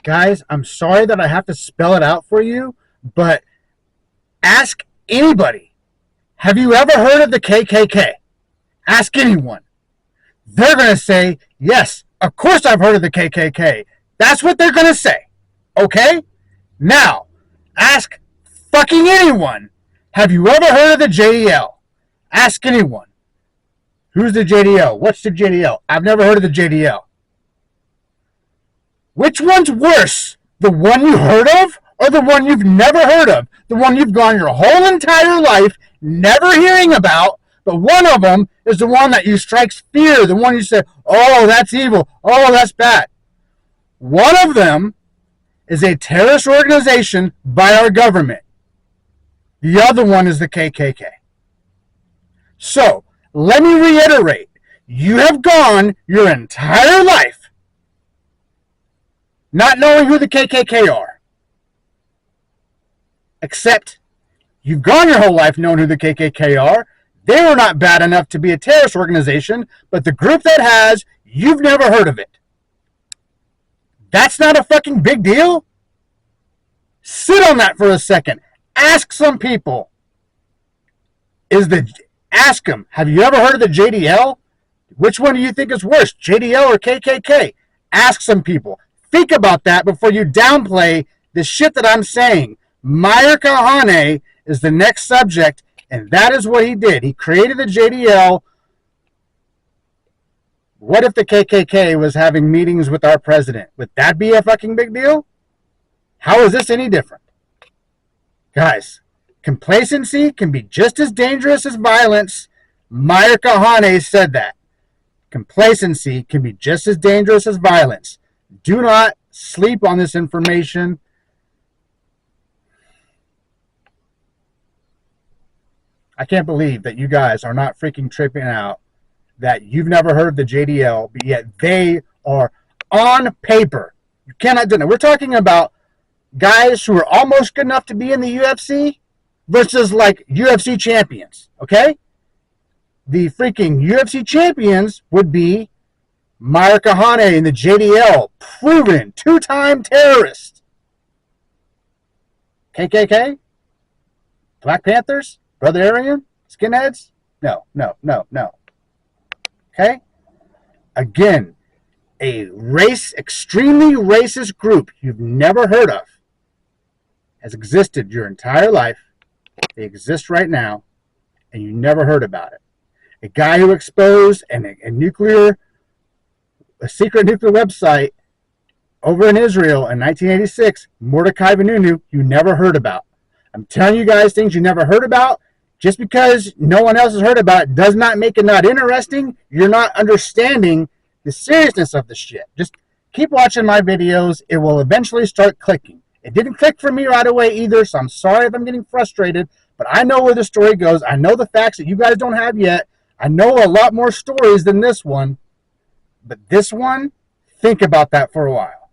Guys, I'm sorry that I have to spell it out for you, but ask anybody. Have you ever heard of the KKK? Ask anyone. They're going to say, yes, of course I've heard of the KKK. That's what they're going to say. Okay? Now, ask fucking anyone. Have you ever heard of the JDL? Ask anyone. Who's the JDL? What's the JDL? I've never heard of the JDL. Which one's worse? The one you heard of or the one you've never heard of? The one you've gone your whole entire life never hearing about, but one of them is the one that you strikes fear, the one you say, oh, that's evil, oh, that's bad. One of them is a terrorist organization by our government. The other one is the KKK. So, let me reiterate. You have gone your entire life not knowing who the KKK are. Except, you've gone your whole life knowing who the KKK are. They were not bad enough to be a terrorist organization, but the group that has, you've never heard of it. That's not a fucking big deal? Sit on that for a second. Ask some people. Ask them, have you ever heard of the JDL? Which one do you think is worse, JDL or KKK? Ask some people. Think about that before you downplay the shit that I'm saying. Meyer Kahane is the next subject, and that is what he did. He created the JDL. What if the KKK was having meetings with our president? Would that be a fucking big deal? How is this any different? Guys, complacency can be just as dangerous as violence. Meyer Kahane said that. Complacency can be just as dangerous as violence. Do not sleep on this information. I can't believe that you guys are not freaking tripping out that you've never heard of the JDL, but yet they are on paper. You cannot deny it. We're talking about guys who are almost good enough to be in the UFC versus like UFC champions, okay? The freaking UFC champions would be Meyer Kahane in the JDL, proven two-time terrorist. KKK? Black Panthers? Brother Aryan? Skinheads? No. Okay? Again, a extremely racist group you've never heard of has existed your entire life. They exist right now, and you never heard about it. A guy who exposed a secret nuclear website over in Israel in 1986, Mordecai Vanunu, you never heard about. I'm telling you guys things you never heard about. Just because no one else has heard about it does not make it not interesting. You're not understanding the seriousness of the shit. Just keep watching my videos. It will eventually start clicking. It didn't click for me right away either, so I'm sorry if I'm getting frustrated, but I know where the story goes. I know the facts that you guys don't have yet. I know a lot more stories than this one. But this one, think about that for a while.